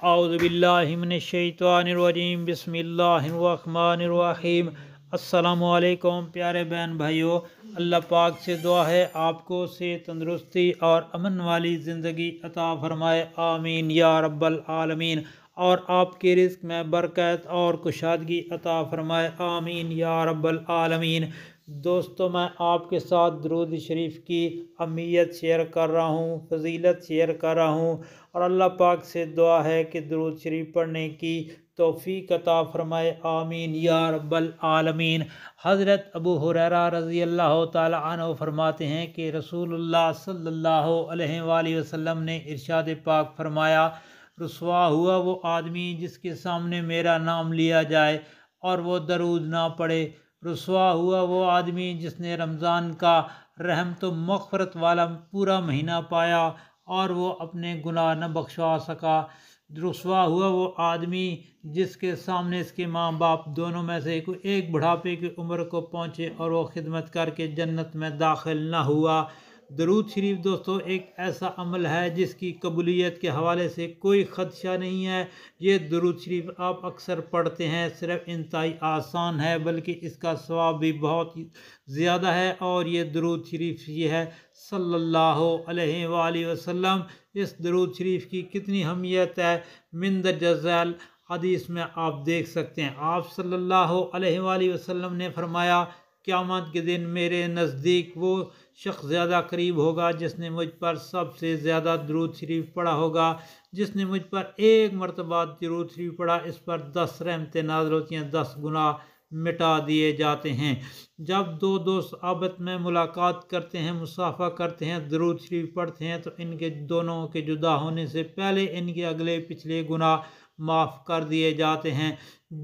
اعوذ باللہ من الشیطان الرجیم بسم اللہ الرحمن الرحیم۔ السلام علیکم پیارے بہن بھائیوں، اللہ پاک سے دعا ہے آپ کو صحت، تندرستی اور امن والی زندگی عطا فرمائے، آمین یا رب العالمین، اور آپ کے رزق میں برکت اور کشادگی عطا فرمائے، آمین یا رب العالمین۔ دوستو، میں آپ کے ساتھ درود شریف کی اہمیت شیئر کر رہا ہوں، فضیلت شیئر کر رہا ہوں، اور اللہ پاک سے دعا ہے کہ درود شریف پڑھنے کی توفیق عطا فرمائے، آمین یا رب العالمین۔ حضرت ابو ہریرہ رضی اللہ تعالی عنہ فرماتے ہیں کہ رسول اللہ صلی اللہ علیہ وآلہ وسلم نے ارشاد پاک فرمایا، رسوا ہوا وہ آدمی جس کے سامنے میرا نام لیا جائے اور وہ درود نہ پڑھے، رسوا ہوا وہ آدمی جس نے رمضان کا رحمت و مغفرت والا پورا مہینہ پایا اور وہ اپنے گناہ نہ بخشوا سکا، رسوا ہوا وہ آدمی جس کے سامنے اس کے ماں باپ دونوں میں سے کوئی ایک بڑھاپے کی عمر کو پہنچے اور وہ خدمت کر کے جنت میں داخل نہ ہوا۔ درود شریف دوستو ایک ایسا عمل ہے جس کی قبولیت کے حوالے سے کوئی خدشہ نہیں ہے۔ یہ درود شریف آپ اکثر پڑھتے ہیں، صرف انتہائی آسان ہے بلکہ اس کا ثواب بھی بہت زیادہ ہے، اور یہ درود شریف یہ ہے صلی اللہ علیہ وآلہ وسلم۔ اس درود شریف کی کتنی اہمیت ہے، مندرجہ ذیل حدیث میں آپ دیکھ سکتے ہیں۔ آپ صلی اللہ علیہ وآلہ وسلم نے فرمایا، قیامت کے دن میرے نزدیک وہ شخص زیادہ قریب ہوگا جس نے مجھ پر سب سے زیادہ درود شریف پڑھا ہوگا۔ جس نے مجھ پر ایک مرتبہ درود شریف پڑھا، اس پر 10 رحمتیں نازل ہوتی ہیں، 10 گناہ مٹا دیے جاتے ہیں۔ جب دو دوست آپس میں ملاقات کرتے ہیں، مصافحہ کرتے ہیں، درود شریف پڑھتے ہیں، تو ان کے دونوں کے جدا ہونے سے پہلے ان کے اگلے پچھلے گناہ معاف کر دیے جاتے ہیں۔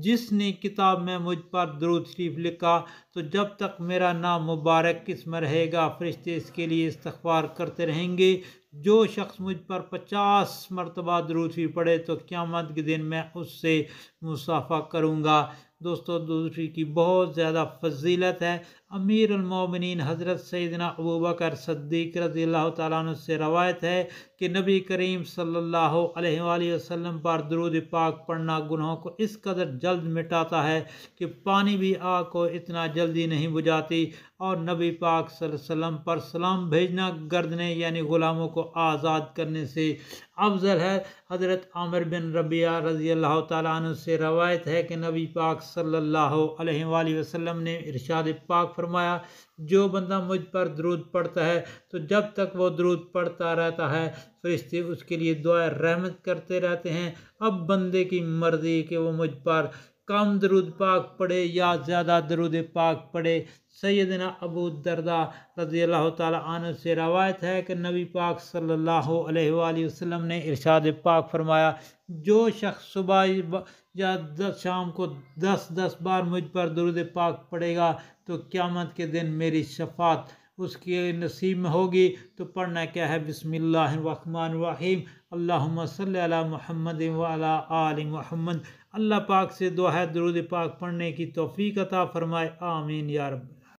جس نے کتاب میں مجھ پر درود شریف لکھا، تو جب تک میرا نام مبارک اس میں رہے گا فرشتے اس کے لیے استغفار کرتے رہیں گے۔ جو شخص مجھ پر 50 مرتبہ درود شریف پڑھے تو قیامت کے دن میں اس سے مصافحہ کروں گا۔ دوستو، درود شریف کی بہت زیادہ فضیلت ہے۔ امیر المومنین حضرت سیدنا ابوبکر صدیق رضی اللہ تعالیٰ عنہ سے روایت ہے کہ نبی کریم صلی اللہ علیہ وآلہ وسلم پر درود پاک پڑھنا گناہوں کو اس قدر جلد مٹاتا ہے کہ پانی بھی آگ کو اتنا جلدی نہیں بجھاتی، اور نبی پاک صلی اللہ علیہ وسلم پر سلام بھیجنا گردنے یعنی غلاموں کو آزاد کرنے سے افضل ہے۔ حضرت عامر بن ربیعہ رضی اللہ تعالیٰ عنہ سے روایت ہے کہ نبی پاک صلی اللہ علیہ وآلہ وسلم نے ارشاد پاک فرمایا، جو بندہ مجھ پر درود پڑھتا ہے تو جب تک وہ درود پڑھتا رہتا ہے فرشتے اس کے لیے دعائے رحمت کرتے رہتے ہیں۔ اب بندے کی مرضی کہ وہ مجھ پر کم درود پاک پڑھے یا زیادہ درود پاک پڑھے۔ سیدنا ابو الدرداء رضی اللہ تعالیٰ عنہ سے روایت ہے کہ نبی پاک صلی اللہ علیہ وآلہ وسلم نے ارشاد پاک فرمایا، جو شخص صبح یا شام کو 10 بار مجھ پر درود پاک پڑھے گا تو قیامت کے دن میری شفاعت اس کے نصیب میں ہوگی۔ تو پڑھنا کیا ہے، بسم اللہ الرحمن الرحیم، اللہم صلی علی محمد وعلی آل محمد۔ اللہ پاک سے دعا ہے درود پاک پڑھنے کی توفیق عطا فرمائے، آمین یا رب۔